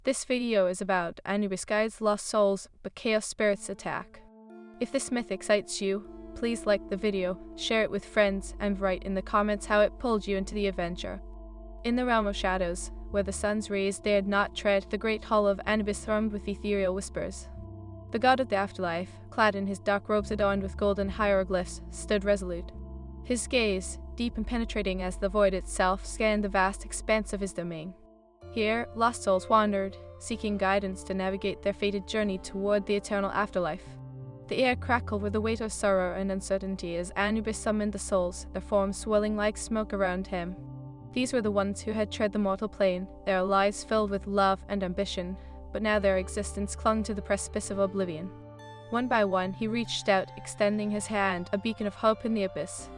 This video is about Anubis guides lost souls, but chaos spirits attack. If this myth excites you, please like the video, share it with friends, and write in the comments how it pulled you into the adventure. In the realm of shadows, where the sun's rays dared not tread the great hall of Anubis thrummed with ethereal whispers. The god of the afterlife, clad in his dark robes adorned with golden hieroglyphs, stood resolute. His gaze, deep and penetrating as the void itself, scanned the vast expanse of his domain. Here, lost souls wandered, seeking guidance to navigate their fated journey toward the eternal afterlife. The air crackled with the weight of sorrow and uncertainty as Anubis summoned the souls, their forms swirling like smoke around him. These were the ones who had tread the mortal plane, their lives filled with love and ambition, but now their existence clung to the precipice of oblivion. One by one, he reached out, extending his hand, a beacon of hope in the abyss.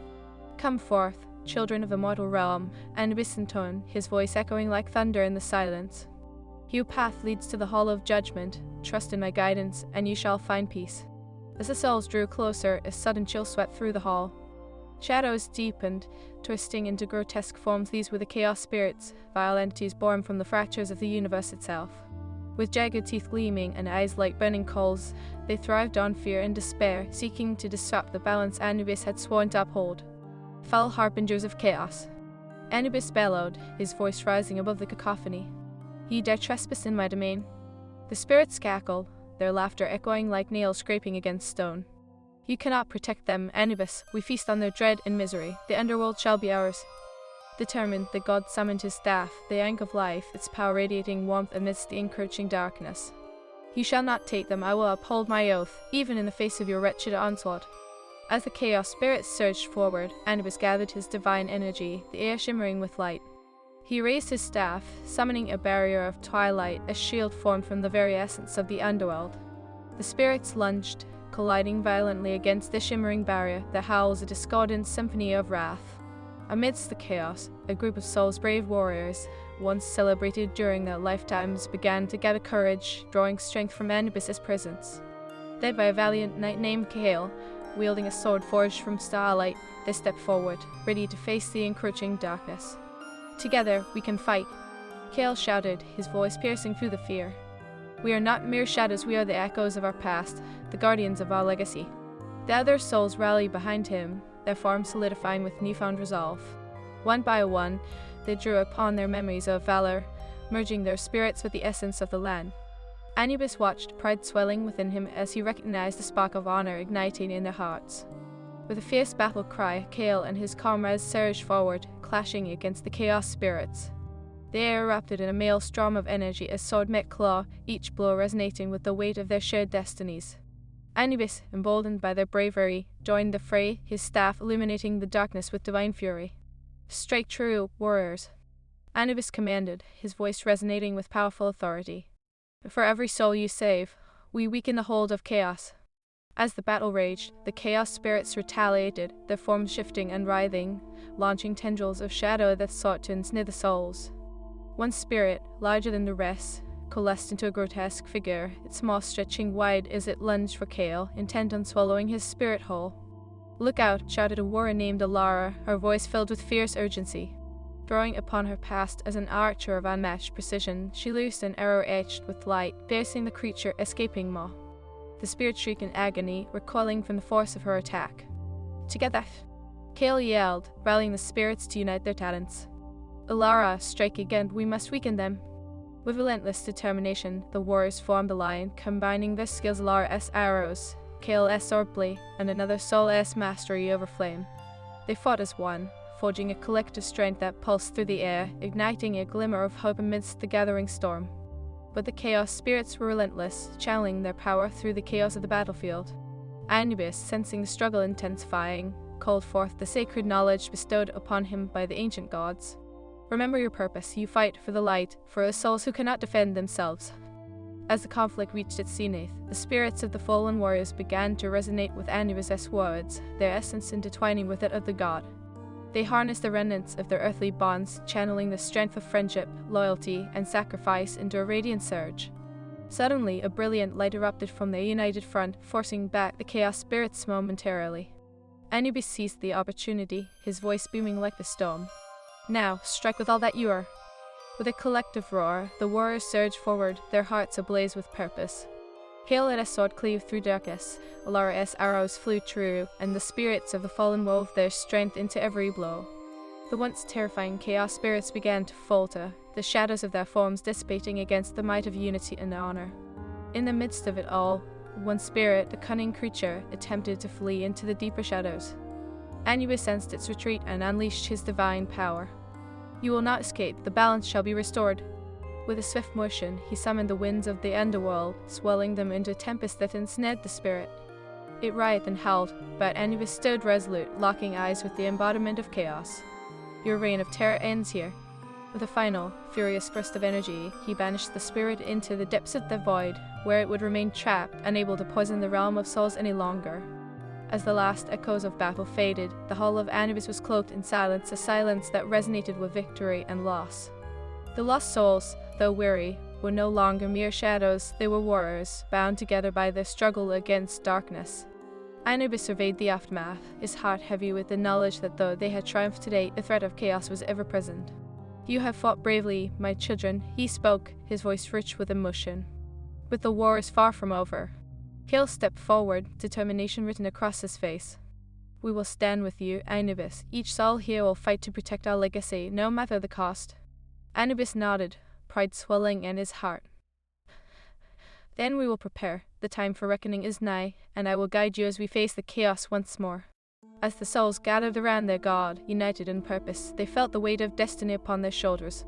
"Come forth, children of the mortal realm," Anubis intoned, his voice echoing like thunder in the silence. "Your path leads to the hall of judgment. Trust in my guidance, and you shall find peace." As the souls drew closer, a sudden chill swept through the hall. Shadows deepened, twisting into grotesque forms. These were the chaos spirits, vile entities born from the fractures of the universe itself. With jagged teeth gleaming and eyes like burning coals, they thrived on fear and despair, seeking to disrupt the balance Anubis had sworn to uphold. Foul harbingers of chaos. Anubis bellowed, his voice rising above the cacophony. "Ye dare trespass in my domain?" The spirits cackled, their laughter echoing like nails scraping against stone. "You cannot protect them, Anubis. We feast on their dread and misery. The underworld shall be ours." Determined, the god summoned his staff, the ank of life, its power radiating warmth amidst the encroaching darkness. "You shall not take them. I will uphold my oath, even in the face of your wretched onslaught." As the chaos spirits surged forward, Anubis gathered his divine energy, the air shimmering with light. He raised his staff, summoning a barrier of twilight, a shield formed from the very essence of the underworld. The spirits lunged, colliding violently against the shimmering barrier, their howls a discordant symphony of wrath. Amidst the chaos, a group of souls brave warriors, once celebrated during their lifetimes, began to gather courage, drawing strength from Anubis' presence. Led by a valiant knight named Kale, wielding a sword forged from starlight, they stepped forward, ready to face the encroaching darkness. "Together, we can fight," Kale shouted, his voice piercing through the fear. "We are not mere shadows, we are the echoes of our past, the guardians of our legacy." The other souls rallied behind him, their forms solidifying with newfound resolve. One by one, they drew upon their memories of valor, merging their spirits with the essence of the land. Anubis watched, pride swelling within him as he recognized the spark of honor igniting in their hearts. With a fierce battle cry, Kale and his comrades surged forward, clashing against the chaos spirits. The air erupted in a maelstrom of energy as sword met claw, each blow resonating with the weight of their shared destinies. Anubis, emboldened by their bravery, joined the fray, his staff illuminating the darkness with divine fury. "Strike true, warriors," Anubis commanded, his voice resonating with powerful authority. "For every soul you save, we weaken the hold of chaos." As the battle raged, the chaos spirits retaliated, their forms shifting and writhing, launching tendrils of shadow that sought to ensnare the souls. One spirit, larger than the rest, coalesced into a grotesque figure, its maw stretching wide as it lunged for Kale, intent on swallowing his spirit whole. "Look out!" shouted a warrior named Alara, her voice filled with fierce urgency. Drawing upon her past as an archer of unmatched precision, she loosed an arrow etched with light, piercing the creature escaping maw. The spirit shrieked in agony, recoiling from the force of her attack. "Together!" Kale yelled, rallying the spirits to unite their talents. "Alara, strike again, we must weaken them." With relentless determination, the warriors formed a line, combining their skills: Alara's arrows, Kale's sword blade, and another soul's mastery over flame. They fought as one, forging a collective strength that pulsed through the air, igniting a glimmer of hope amidst the gathering storm. But the chaos spirits were relentless, channeling their power through the chaos of the battlefield. Anubis, sensing the struggle intensifying, called forth the sacred knowledge bestowed upon him by the ancient gods. "Remember your purpose, you fight for the light, for the souls who cannot defend themselves." As the conflict reached its zenith, the spirits of the fallen warriors began to resonate with Anubis' words, their essence intertwining with that of the god. They harnessed the remnants of their earthly bonds, channeling the strength of friendship, loyalty, and sacrifice into a radiant surge. Suddenly, a brilliant light erupted from their united front, forcing back the chaos spirits momentarily. Anubis seized the opportunity, his voice booming like the storm. "Now, strike with all that you are." With a collective roar, the warriors surged forward, their hearts ablaze with purpose. Hail let a sword cleave through darkness, Alara's arrows flew true, and the spirits of the fallen wove their strength into every blow. The once terrifying chaos spirits began to falter, the shadows of their forms dissipating against the might of unity and honor. In the midst of it all, one spirit, a cunning creature, attempted to flee into the deeper shadows. Anubis sensed its retreat and unleashed his divine power. You will not escape, the balance shall be restored. With a swift motion, he summoned the winds of the underworld, swelling them into a tempest that ensnared the spirit. It writhed and howled, but Anubis stood resolute, locking eyes with the embodiment of chaos. Your reign of terror ends here. With a final, furious burst of energy, he banished the spirit into the depths of the void, where it would remain trapped, unable to poison the realm of souls any longer. As the last echoes of battle faded, the hall of Anubis was cloaked in silence, a silence that resonated with victory and loss. The lost souls, though weary, were no longer mere shadows, they were warriors, bound together by their struggle against darkness. Anubis surveyed the aftermath, his heart heavy with the knowledge that though they had triumphed today, the threat of chaos was ever present. You have fought bravely, my children, he spoke, his voice rich with emotion. But the war is far from over. Hail stepped forward, determination written across his face. We will stand with you, Anubis. Each soul here will fight to protect our legacy, no matter the cost. Anubis nodded, pride swelling in his heart. Then we will prepare. The time for reckoning is nigh, and I will guide you as we face the chaos once more. As the souls gathered around their god, united in purpose, they felt the weight of destiny upon their shoulders.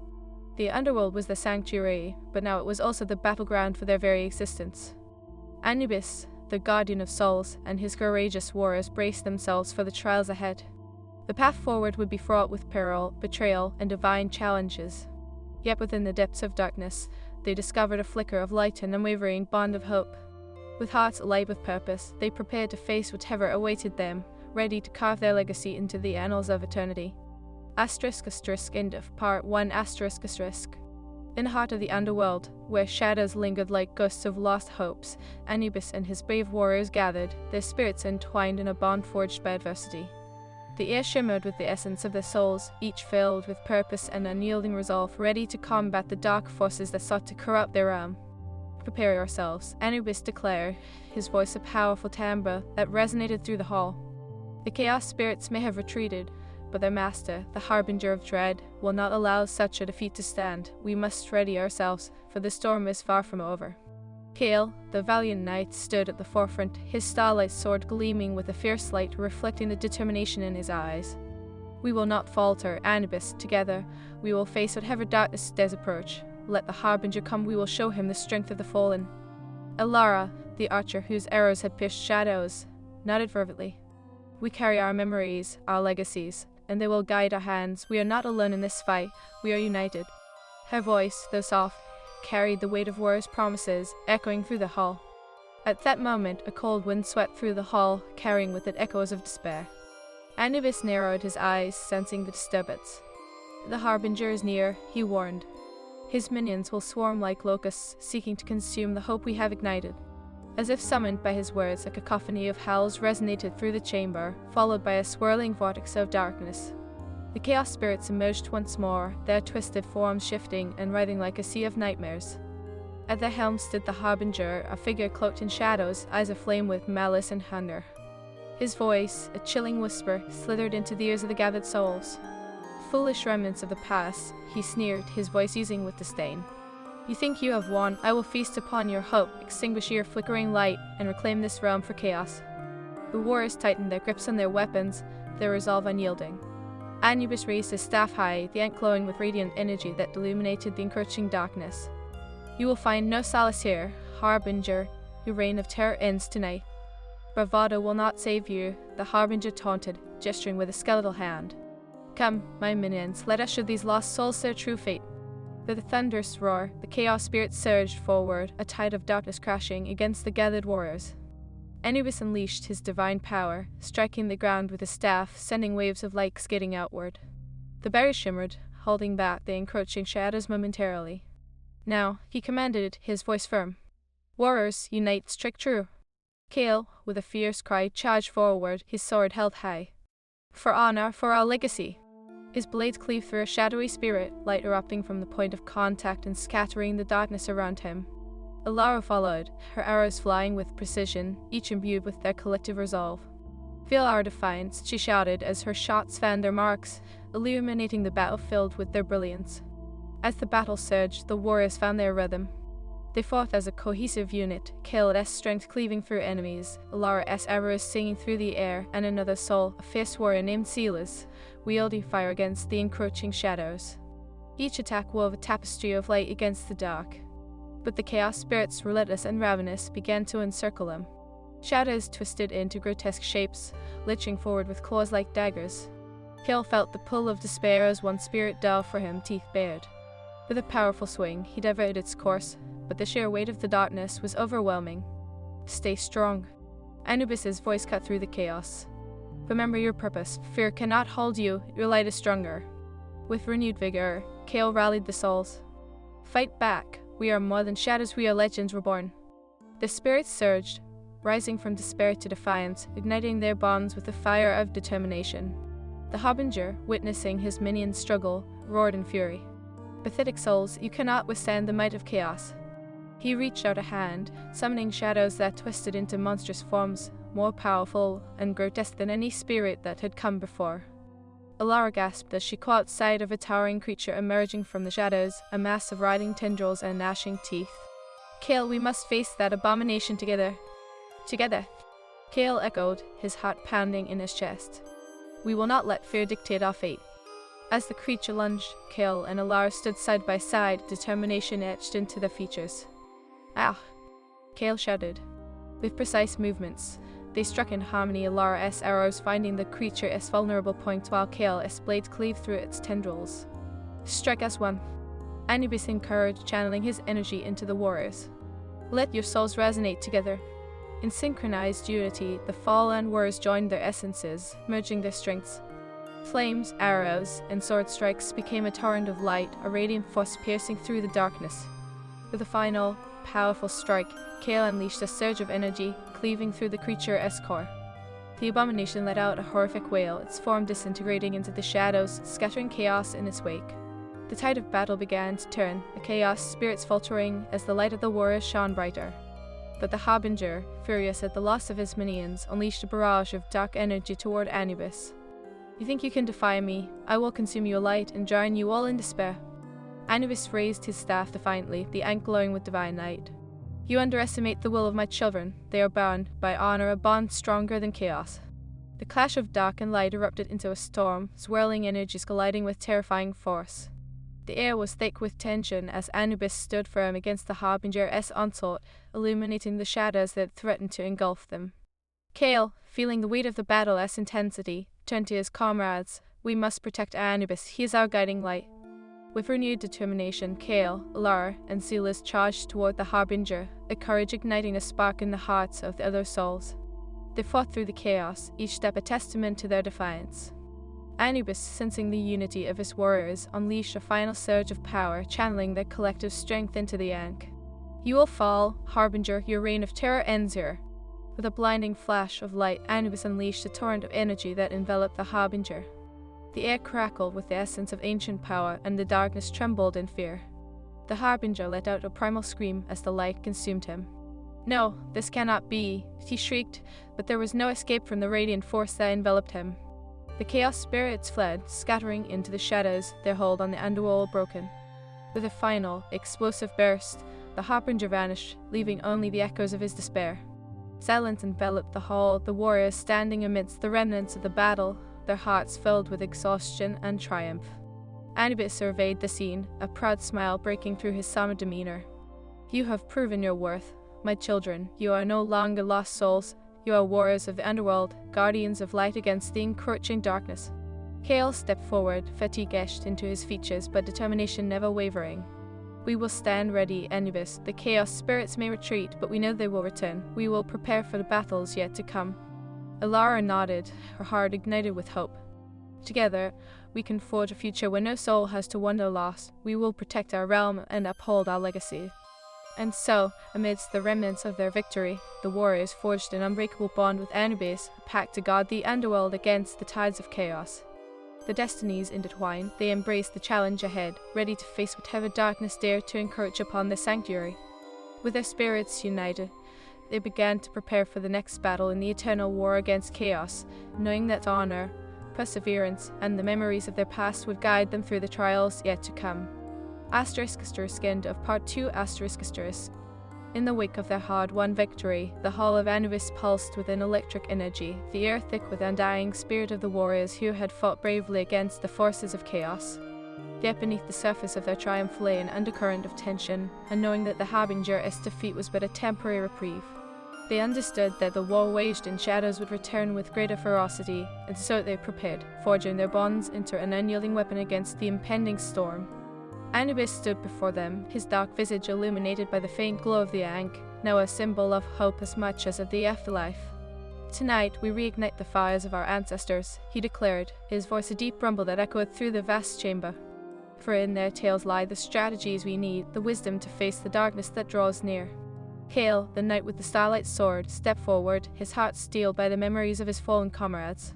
The underworld was the sanctuary, but now it was also the battleground for their very existence. Anubis, the guardian of souls, and his courageous warriors braced themselves for the trials ahead. The path forward would be fraught with peril, betrayal, and divine challenges. Yet within the depths of darkness, they discovered a flicker of light and unwavering bond of hope. With hearts alight with purpose, they prepared to face whatever awaited them, ready to carve their legacy into the annals of eternity. *** End of Part 1 ***. In the heart of the underworld, where shadows lingered like ghosts of lost hopes, Anubis and his brave warriors gathered, their spirits entwined in a bond forged by adversity. The air shimmered with the essence of their souls, each filled with purpose and unyielding resolve, ready to combat the dark forces that sought to corrupt their realm. Prepare yourselves, Anubis declared, his voice a powerful timbre that resonated through the hall. The chaos spirits may have retreated, but their master, the harbinger of dread, will not allow such a defeat to stand. We must ready ourselves, for the storm is far from over. Hail, the valiant knight, stood at the forefront, his starlight sword gleaming with a fierce light, reflecting the determination in his eyes. We will not falter, Anubis, together, we will face whatever darkness dares approach. Let the harbinger come, we will show him the strength of the fallen. Alara, the archer whose arrows had pierced shadows, nodded fervently. We carry our memories, our legacies, and they will guide our hands. We are not alone in this fight, we are united. Her voice, though soft, carried the weight of warriors' promises, echoing through the hall. At that moment, a cold wind swept through the hall, carrying with it echoes of despair. Anubis narrowed his eyes, sensing the disturbance. The harbinger is near, he warned. His minions will swarm like locusts, seeking to consume the hope we have ignited. As if summoned by his words, a cacophony of howls resonated through the chamber, followed by a swirling vortex of darkness. The chaos spirits emerged once more, their twisted forms shifting and writhing like a sea of nightmares. At their helm stood the harbinger, a figure cloaked in shadows, eyes aflame with malice and hunger. His voice, a chilling whisper, slithered into the ears of the gathered souls. Foolish remnants of the past, he sneered, his voice oozing with disdain. You think you have won? I will feast upon your hope, extinguish your flickering light, and reclaim this realm for chaos. The warriors tightened their grips on their weapons, their resolve unyielding. Anubis raised his staff high, the end glowing with radiant energy that illuminated the encroaching darkness. You will find no solace here, harbinger. Your reign of terror ends tonight. Bravado will not save you, the harbinger taunted, gesturing with a skeletal hand. Come, my minions, let us show these lost souls their true fate. With a thunderous roar, the chaos spirits surged forward, a tide of darkness crashing against the gathered warriors. Anubis unleashed his divine power, striking the ground with his staff, sending waves of light skating outward. The berries shimmered, holding back the encroaching shadows momentarily. Now, he commanded, his voice firm. Warriors, unite, strike true. Kale, with a fierce cry, charged forward, his sword held high. For honor, for our legacy. His blades cleave through a shadowy spirit, light erupting from the point of contact and scattering the darkness around him. Alara followed, her arrows flying with precision, each imbued with their collective resolve. "Feel our defiance," she shouted as her shots found their marks, illuminating the battlefield with their brilliance. As the battle surged, the warriors found their rhythm. They fought as a cohesive unit, Kale's strength cleaving through enemies, Alara's arrows singing through the air, and another soul, a fierce warrior named Silas, wielding fire against the encroaching shadows. Each attack wove a tapestry of light against the dark. But the chaos spirits, relentless and ravenous, began to encircle them. Shadows twisted into grotesque shapes, lurching forward with claws like daggers. Kale felt the pull of despair as one spirit dove for him, teeth bared. With a powerful swing, he diverted its course, but the sheer weight of the darkness was overwhelming. "Stay strong." Anubis's voice cut through the chaos. "Remember your purpose. Fear cannot hold you. Your light is stronger." With renewed vigor, Kale rallied the souls. "Fight back. We are more than shadows, we are legends reborn." The spirits surged, rising from despair to defiance, igniting their bonds with the fire of determination. The Harbinger, witnessing his minions struggle, roared in fury. "Pathetic souls, you cannot withstand the might of chaos." He reached out a hand, summoning shadows that twisted into monstrous forms, more powerful and grotesque than any spirit that had come before. Alara gasped as she caught sight of a towering creature emerging from the shadows, a mass of writhing tendrils and gnashing teeth. "Kale, we must face that abomination together." "Together," Kale echoed, his heart pounding in his chest. "We will not let fear dictate our fate." As the creature lunged, Kale and Alara stood side by side, determination etched into their features. "Ah!" Kale shouted. With precise movements, they struck in harmony, Alara's arrows finding the creature's vulnerable points while Kale's blades cleaved through its tendrils. "Strike as one." Anubis encouraged, channeling his energy into the warriors. "Let your souls resonate together." In synchronized unity, the fallen warriors joined their essences, merging their strengths. Flames, arrows, and sword strikes became a torrent of light, a radiant force piercing through the darkness. With a final, powerful strike, Kale unleashed a surge of energy, cleaving through the creature's core. The abomination let out a horrific wail, its form disintegrating into the shadows, scattering chaos in its wake. The tide of battle began to turn, the chaos spirits faltering as the light of the warriors shone brighter. But the Harbinger, furious at the loss of his minions, unleashed a barrage of dark energy toward Anubis. "You think you can defy me? I will consume your light and drown you all in despair." Anubis raised his staff defiantly, the ink glowing with divine light. "You underestimate the will of my children. They are bound by honor, a bond stronger than chaos." The clash of dark and light erupted into a storm, swirling energies colliding with terrifying force. The air was thick with tension as Anubis stood firm against the Harbinger's onslaught, illuminating the shadows that threatened to engulf them. Kale, feeling the weight of the battle's intensity, turned to his comrades. "We must protect Anubis. He is our guiding light." With renewed determination, Kale, Alara, and Silas charged toward the Harbinger, a courage igniting a spark in the hearts of the other souls. They fought through the chaos, each step a testament to their defiance. Anubis, sensing the unity of his warriors, unleashed a final surge of power, channeling their collective strength into the Ankh. "You will fall, Harbinger, your reign of terror ends here." With a blinding flash of light, Anubis unleashed a torrent of energy that enveloped the Harbinger. The air crackled with the essence of ancient power, and the darkness trembled in fear. The Harbinger let out a primal scream as the light consumed him. "No, this cannot be," he shrieked, but there was no escape from the radiant force that enveloped him. The chaos spirits fled, scattering into the shadows, their hold on the underworld broken. With a final, explosive burst, the Harbinger vanished, leaving only the echoes of his despair. Silence enveloped the hall, the warriors standing amidst the remnants of the battle, their hearts filled with exhaustion and triumph. Anubis surveyed the scene, a proud smile breaking through his somber demeanor. "You have proven your worth, my children. You are no longer lost souls. You are warriors of the underworld, guardians of light against the encroaching darkness." Kale stepped forward, fatigue etched into his features, but determination never wavering. "We will stand ready, Anubis. The chaos spirits may retreat, but we know they will return. We will prepare for the battles yet to come." Alara nodded, her heart ignited with hope. "Together, we can forge a future where no soul has to wander lost. We will protect our realm and uphold our legacy." And so, amidst the remnants of their victory, the warriors forged an unbreakable bond with Anubis, a pact to guard the underworld against the tides of chaos. The destinies intertwine, they embrace the challenge ahead, ready to face whatever darkness dared to encroach upon their sanctuary. With their spirits united, they began to prepare for the next battle in the eternal war against chaos, knowing that honor, perseverance, and the memories of their past would guide them through the trials yet to come. *End of Part 2. In the wake of their hard-won victory, the hall of Anubis pulsed with an electric energy, the air thick with undying spirit of the warriors who had fought bravely against the forces of chaos. Yet beneath the surface of their triumph lay an undercurrent of tension, and knowing that the Harbinger's defeat was but a temporary reprieve. They understood that the war waged in shadows would return with greater ferocity, and so they prepared, forging their bonds into an unyielding weapon against the impending storm. Anubis stood before them, his dark visage illuminated by the faint glow of the Ankh, now a symbol of hope as much as of the afterlife. "Tonight we reignite the fires of our ancestors," he declared, his voice a deep rumble that echoed through the vast chamber. "For in their tales lie the strategies we need, the wisdom to face the darkness that draws near." Kale, the knight with the starlight sword, stepped forward, his heart steeled by the memories of his fallen comrades.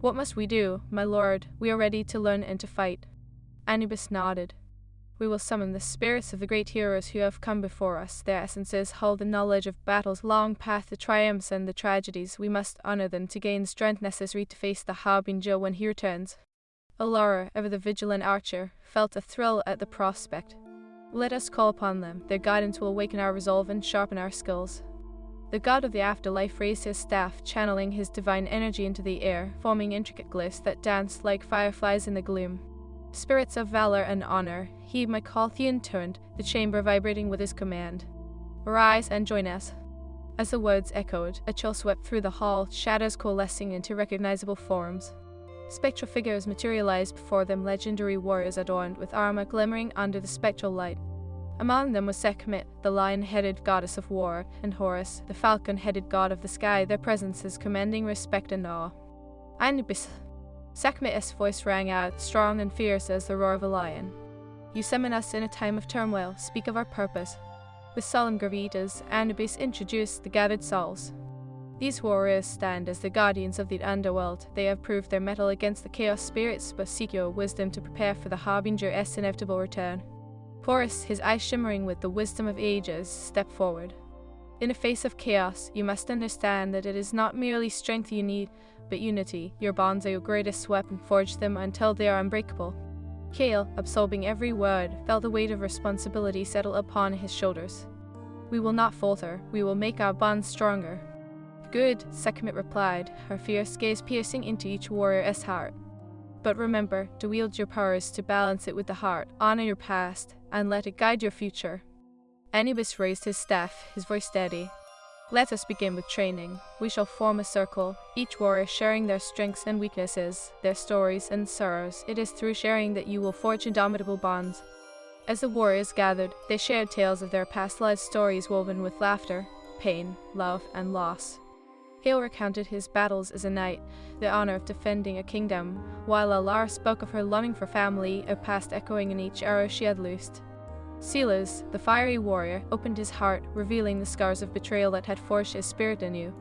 "What must we do, my lord? We are ready to learn and to fight." Anubis nodded. "We will summon the spirits of the great heroes who have come before us. Their essences hold the knowledge of battles long past the triumphs and the tragedies. We must honor them to gain the strength necessary to face the Harbinger when he returns." Alara, ever the vigilant archer, felt a thrill at the prospect. "Let us call upon them. Their guidance will awaken our resolve and sharpen our skills." The god of the afterlife raised his staff, channeling his divine energy into the air, forming intricate glyphs that danced like fireflies in the gloom. "Spirits of valor and honor," he Mycalthian turned, the chamber vibrating with his command. "Rise and join us." As the words echoed, a chill swept through the hall, shadows coalescing into recognizable forms. Spectral figures materialized before them, legendary warriors adorned with armor glimmering under the spectral light. Among them was Sekhmet, the lion-headed goddess of war, and Horus, the falcon-headed god of the sky, their presences commanding respect and awe. "Anubis!" Sekhmet's voice rang out, strong and fierce as the roar of a lion. "You summon us in a time of turmoil, speak of our purpose." With solemn gravitas, Anubis introduced the gathered souls. "These warriors stand as the guardians of the underworld. They have proved their mettle against the chaos spirits, but seek your wisdom to prepare for the Harbinger's inevitable return." Horus, his eyes shimmering with the wisdom of ages, stepped forward. "In the face of chaos, you must understand that it is not merely strength you need, but unity. Your bonds are your greatest weapon. Forge them until they are unbreakable." Kale, absorbing every word, felt the weight of responsibility settle upon his shoulders. "We will not falter. We will make our bonds stronger." "Good," Sekhmet replied, her fierce gaze piercing into each warrior's heart. "But remember, to wield your powers, to balance it with the heart, honor your past, and let it guide your future." Anubis raised his staff, his voice steady. "Let us begin with training. We shall form a circle, each warrior sharing their strengths and weaknesses, their stories and sorrows. It is through sharing that you will forge indomitable bonds." As the warriors gathered, they shared tales of their past lives, stories woven with laughter, pain, love, and loss. Kale recounted his battles as a knight, the honor of defending a kingdom, while Alara spoke of her longing for family, a past echoing in each arrow she had loosed. Silas, the fiery warrior, opened his heart, revealing the scars of betrayal that had forged his spirit anew.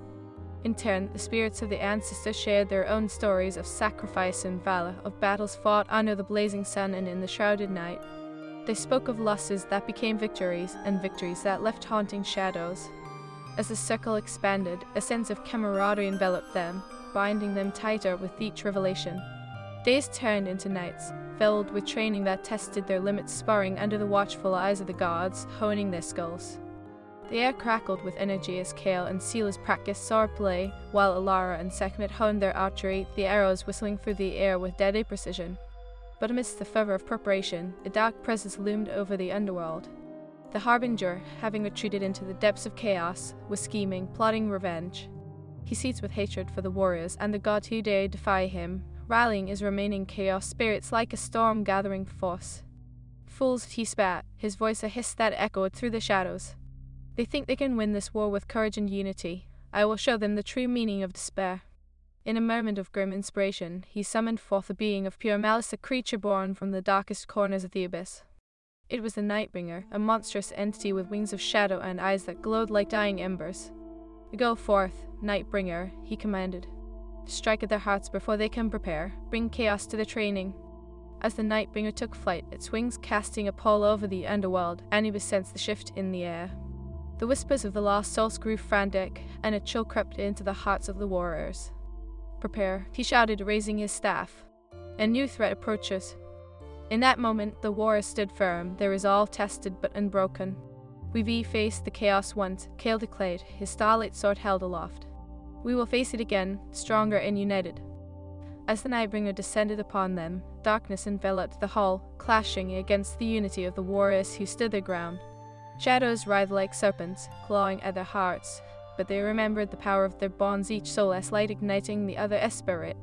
In turn, the spirits of the ancestors shared their own stories of sacrifice and valor, of battles fought under the blazing sun and in the shrouded night. They spoke of losses that became victories, and victories that left haunting shadows. As the circle expanded, a sense of camaraderie enveloped them, binding them tighter with each revelation. Days turned into nights, filled with training that tested their limits, sparring under the watchful eyes of the gods, honing their skulls. The air crackled with energy as Kale and Silas practiced swordplay, while Alara and Sekhmet honed their archery, the arrows whistling through the air with deadly precision. But amidst the fervor of preparation, a dark presence loomed over the underworld. The Harbinger, having retreated into the depths of chaos, was scheming, plotting revenge. He seethed with hatred for the warriors and the god who dared defy him, rallying his remaining chaos spirits like a storm gathering force. "Fools," he spat, his voice a hiss that echoed through the shadows. "They think they can win this war with courage and unity. I will show them the true meaning of despair." In a moment of grim inspiration, he summoned forth a being of pure malice, a creature born from the darkest corners of the abyss. It was the Nightbringer, a monstrous entity with wings of shadow and eyes that glowed like dying embers. "Go forth, Nightbringer," he commanded. strike at their hearts before they can prepare, bring chaos to their training. As the Nightbringer took flight, its wings casting a pall over the underworld, Anubis sensed the shift in the air. The whispers of the lost souls grew frantic, and a chill crept into the hearts of the warriors. "Prepare," he shouted, raising his staff. "A new threat approaches." In that moment, the warriors stood firm, their resolve tested but unbroken. "We faced the chaos once," Kale declared, his starlit sword held aloft. "We will face it again, stronger and united." As the Nightbringer descended upon them, darkness enveloped the hall, clashing against the unity of the warriors who stood their ground. Shadows writhed like serpents, clawing at their hearts, but they remembered the power of their bonds, each soul as light igniting the other as spirit.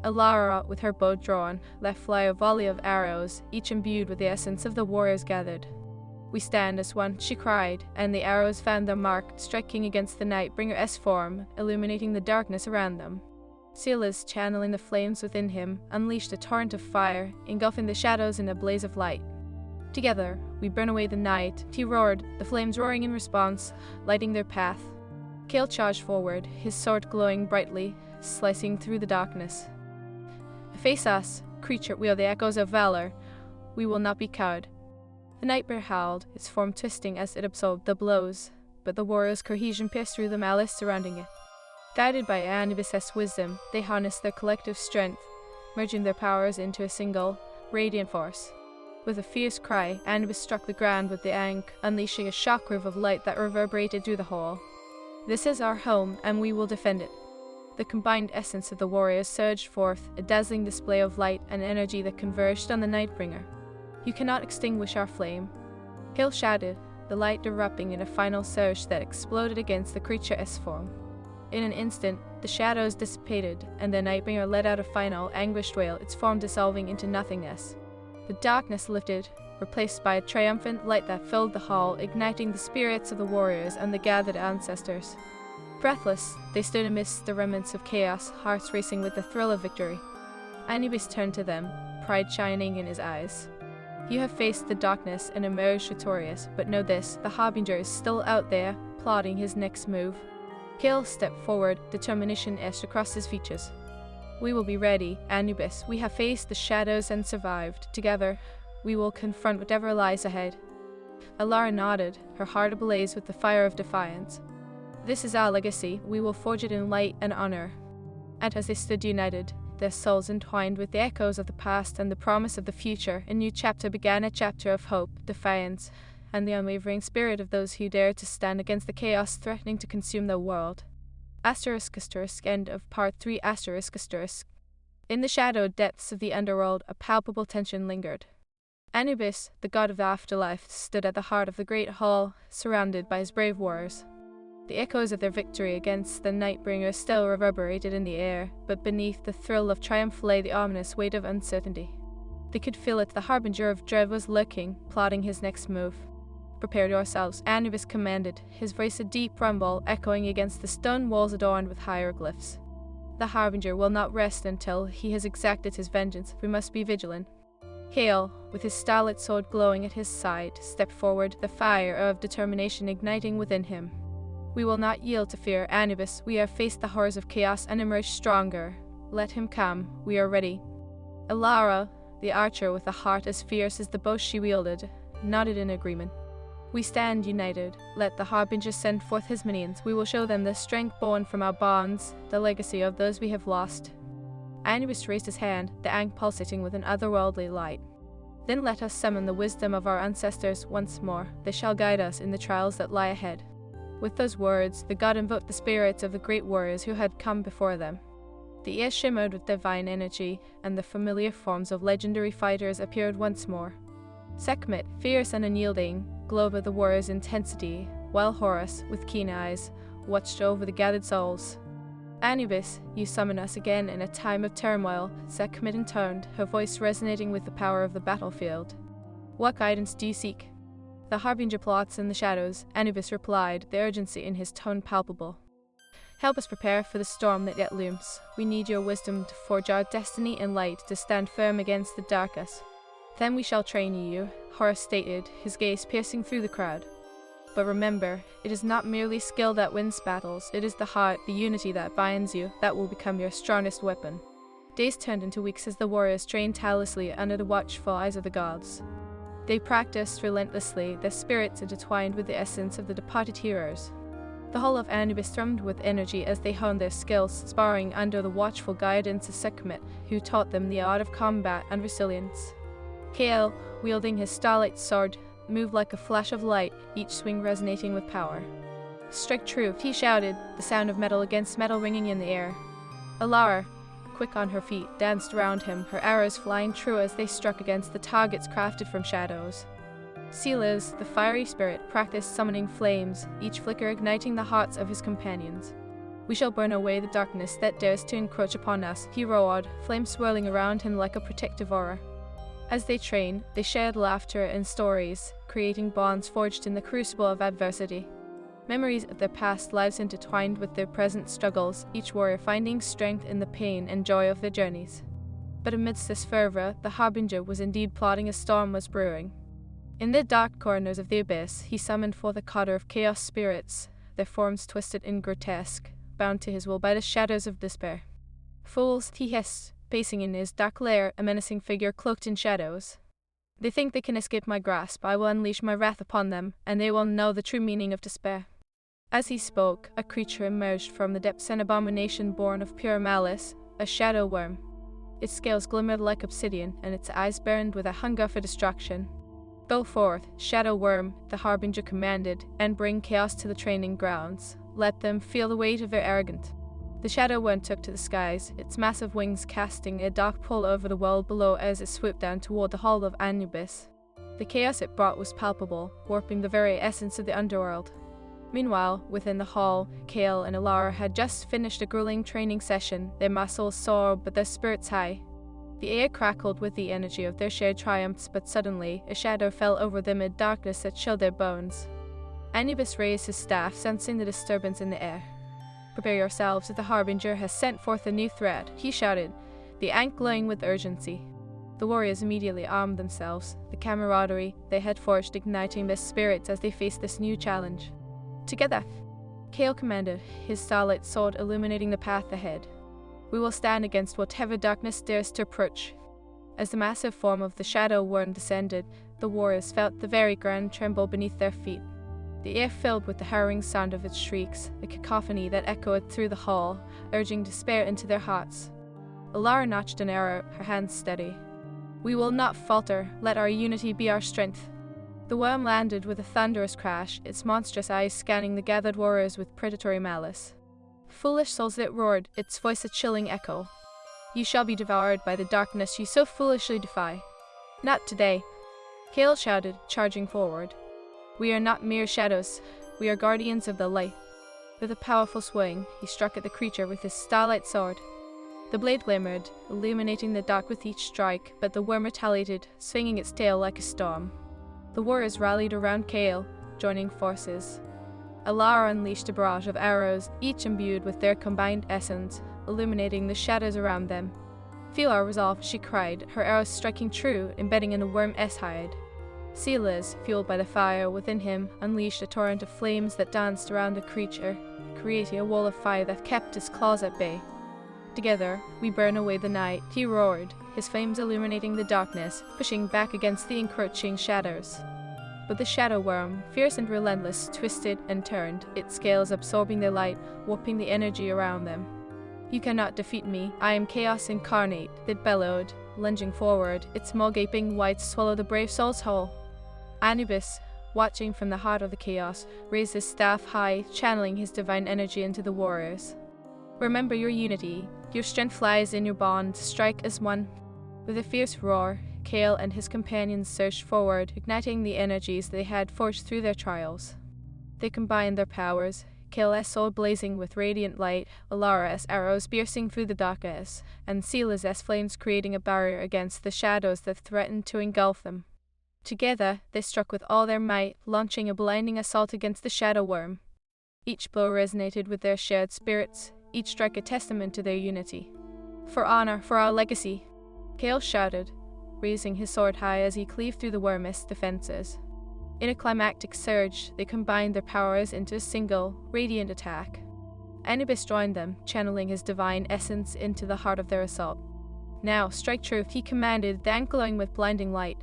Alara, with her bow drawn, let fly a volley of arrows, each imbued with the essence of the warriors gathered. "We stand as one," she cried, and the arrows found their mark, striking against the Nightbringer's form, illuminating the darkness around them. Silas, channeling the flames within him, unleashed a torrent of fire, engulfing the shadows in a blaze of light. "Together, we burn away the night," he roared, the flames roaring in response, lighting their path. Kale charged forward, his sword glowing brightly, slicing through the darkness. "Face us, creature, we are the echoes of valor. We will not be cowed." The Nightbringer howled, its form twisting as it absorbed the blows, but the warriors' cohesion pierced through the malice surrounding it. Guided by Anubis' wisdom, they harnessed their collective strength, merging their powers into a single, radiant force. With a fierce cry, Anubis struck the ground with the ankh, unleashing a shockwave of light that reverberated through the hall. "This is our home, and we will defend it." The combined essence of the warriors surged forth, a dazzling display of light and energy that converged on the Nightbringer. "You cannot extinguish our flame," Kale shouted, the light erupting in a final surge that exploded against the creature's form. In an instant, the shadows dissipated, and the Nightbringer let out a final, anguished wail, its form dissolving into nothingness. The darkness lifted, replaced by a triumphant light that filled the hall, igniting the spirits of the warriors and the gathered ancestors. Breathless, they stood amidst the remnants of chaos, hearts racing with the thrill of victory. Anubis turned to them, pride shining in his eyes. "You have faced the darkness and emerged victorious, but know this, the Harbinger is still out there, plotting his next move." Kale stepped forward, determination etched across his features. "We will be ready, Anubis. We have faced the shadows and survived. Together, we will confront whatever lies ahead." Alara nodded, her heart ablaze with the fire of defiance. "This is our legacy. We will forge it in light and honor." And as they stood united, their souls entwined with the echoes of the past and the promise of the future, a new chapter began, a chapter of hope, defiance, and the unwavering spirit of those who dared to stand against the chaos threatening to consume their world. End of Part 3. In the shadowed depths of the underworld, a palpable tension lingered. Anubis, the god of the afterlife, stood at the heart of the great hall, surrounded by his brave warriors. The echoes of their victory against the Nightbringer still reverberated in the air, but beneath the thrill of triumph lay the ominous weight of uncertainty. They could feel it, the harbinger of dread was lurking, plotting his next move. "Prepare yourselves," Anubis commanded, his voice a deep rumble echoing against the stone walls adorned with hieroglyphs. "The Harbinger will not rest until he has exacted his vengeance. We must be vigilant." Kale, with his starlit sword glowing at his side, stepped forward, the fire of determination igniting within him. "We will not yield to fear, Anubis. We have faced the horrors of chaos and emerged stronger. Let him come. We are ready." Alara, the archer with a heart as fierce as the bow she wielded, nodded in agreement. "We stand united. Let the Harbinger send forth his minions. We will show them the strength born from our bonds, the legacy of those we have lost." Anubis raised his hand, the ankh pulsating with an otherworldly light. "Then let us summon the wisdom of our ancestors once more. They shall guide us in the trials that lie ahead." With those words, the god invoked the spirits of the great warriors who had come before them. The air shimmered with divine energy, and the familiar forms of legendary fighters appeared once more. Sekhmet, fierce and unyielding, glowed with the warrior's intensity, while Horus, with keen eyes, watched over the gathered souls. "Anubis, you summon us again in a time of turmoil," Sekhmet intoned, her voice resonating with the power of the battlefield. "What guidance do you seek?" "The Harbinger plots in the shadows," Anubis replied, the urgency in his tone palpable. "Help us prepare for the storm that yet looms. We need your wisdom to forge our destiny in light, to stand firm against the darkness. Then we shall train you," Horus stated, his gaze piercing through the crowd. But remember, it is not merely skill that wins battles, it is the heart, the unity that binds you, that will become your strongest weapon. Days turned into weeks as the warriors trained tirelessly under the watchful eyes of the gods. They practiced relentlessly, their spirits intertwined with the essence of the departed heroes. The hall of Anubis thrummed with energy as they honed their skills, sparring under the watchful guidance of Sekhmet, who taught them the art of combat and resilience. Kael, wielding his starlight sword, moved like a flash of light, each swing resonating with power. "Strike true," he shouted, the sound of metal against metal ringing in the air. Alara, quick on her feet, danced around him, her arrows flying true as they struck against the targets crafted from shadows. Silas, the fiery spirit, practiced summoning flames, each flicker igniting the hearts of his companions. "We shall burn away the darkness that dares to encroach upon us," he roared, flames swirling around him like a protective aura. As they trained, they shared laughter and stories, creating bonds forged in the crucible of adversity. Memories of their past lives intertwined with their present struggles, each warrior finding strength in the pain and joy of their journeys. But amidst this fervor, the Harbinger was indeed plotting a storm was brewing. In the dark corners of the abyss, he summoned forth a cotter of chaos spirits, their forms twisted and grotesque, bound to his will by the shadows of despair. "Fools," he hissed, pacing in his dark lair, a menacing figure cloaked in shadows. "They think they can escape my grasp. I will unleash my wrath upon them, and they will know the true meaning of despair." As he spoke, a creature emerged from the depths, an abomination born of pure malice, a shadow worm. Its scales glimmered like obsidian, and its eyes burned with a hunger for destruction. "Go forth, shadow worm," the Harbinger commanded, "and bring chaos to the training grounds. Let them feel the weight of their arrogance." The shadow worm took to the skies, its massive wings casting a dark pall over the world below as it swooped down toward the hall of Anubis. The chaos it brought was palpable, warping the very essence of the underworld. Meanwhile, within the hall, Kael and Alara had just finished a grueling training session, their muscles sore but their spirits high. The air crackled with the energy of their shared triumphs, but suddenly, a shadow fell over them in darkness that chilled their bones. Anubis raised his staff, sensing the disturbance in the air. "Prepare yourselves, the Harbinger has sent forth a new threat," he shouted, the ink glowing with urgency. The warriors immediately armed themselves, the camaraderie they had forged igniting their spirits as they faced this new challenge. "Together," Kael commanded, his starlight sword illuminating the path ahead. "We will stand against whatever darkness dares to approach." As the massive form of the shadow worm descended, the warriors felt the very ground tremble beneath their feet. The air filled with the harrowing sound of its shrieks, a cacophony that echoed through the hall, urging despair into their hearts. Alara notched an arrow, her hands steady. "We will not falter, let our unity be our strength." The worm landed with a thunderous crash, its monstrous eyes scanning the gathered warriors with predatory malice. "Foolish souls," it roared, its voice a chilling echo. "You shall be devoured by the darkness you so foolishly defy." "Not today," Kael shouted, charging forward. "We are not mere shadows, we are guardians of the light." With a powerful swing, he struck at the creature with his starlight sword. The blade glimmered, illuminating the dark with each strike, but the worm retaliated, swinging its tail like a storm. The warriors rallied around Kael, joining forces. Alara unleashed a barrage of arrows, each imbued with their combined essence, illuminating the shadows around them. "Feel our resolve," she cried, her arrows striking true, embedding in the worm's hide. Silas, fueled by the fire within him, unleashed a torrent of flames that danced around the creature, creating a wall of fire that kept his claws at bay. "Together, we burn away the night," he roared, his flames illuminating the darkness, pushing back against the encroaching shadows. But the shadow worm, fierce and relentless, twisted and turned, its scales absorbing the light, warping the energy around them. "You cannot defeat me, I am chaos incarnate," it bellowed, lunging forward, its maw gaping wide to swallow the brave soul's whole. Anubis, watching from the heart of the chaos, raised his staff high, channeling his divine energy into the warriors. "Remember your unity. Your strength lies in your bond. Strike as one." With a fierce roar, Kael and his companions surged forward, igniting the energies they had forged through their trials. They combined their powers, Kael's sword blazing with radiant light, Alara's arrows piercing through the darkness, and Silas's flames creating a barrier against the shadows that threatened to engulf them. Together, they struck with all their might, launching a blinding assault against the shadow worm. Each blow resonated with their shared spirits, each strike a testament to their unity. "For honor, for our legacy," Kael shouted, raising his sword high as he cleaved through the worm's defenses. In a climactic surge, they combined their powers into a single, radiant attack. Anubis joined them, channeling his divine essence into the heart of their assault. "Now, strike true," he commanded, then glowing with blinding light.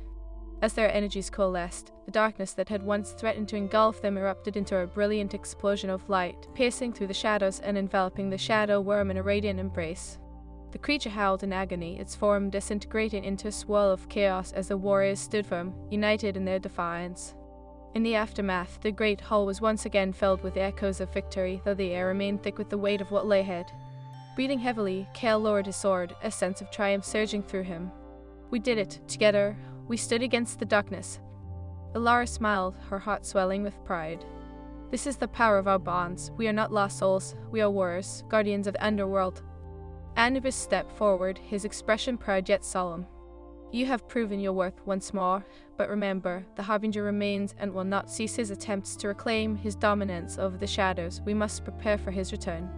As their energies coalesced, the darkness that had once threatened to engulf them erupted into a brilliant explosion of light, piercing through the shadows and enveloping the shadow worm in a radiant embrace. The creature howled in agony, its form disintegrating into a swirl of chaos as the warriors stood firm, united in their defiance. In the aftermath, the great hall was once again filled with the echoes of victory, though the air remained thick with the weight of what lay ahead. Breathing heavily, Kale lowered his sword, a sense of triumph surging through him. "We did it, together. We stood against the darkness." Alara smiled, her heart swelling with pride. "This is the power of our bonds. We are not lost souls. We are warriors, guardians of the underworld." Anubis stepped forward, his expression proud yet solemn. "You have proven your worth once more, but remember, the Harbinger remains and will not cease his attempts to reclaim his dominance over the shadows. We must prepare for his return."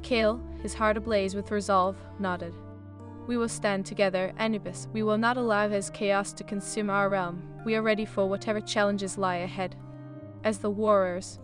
Kale, his heart ablaze with resolve, nodded. "We will stand together, Anubis. We will not allow his chaos to consume our realm. We are ready for whatever challenges lie ahead." As the warriors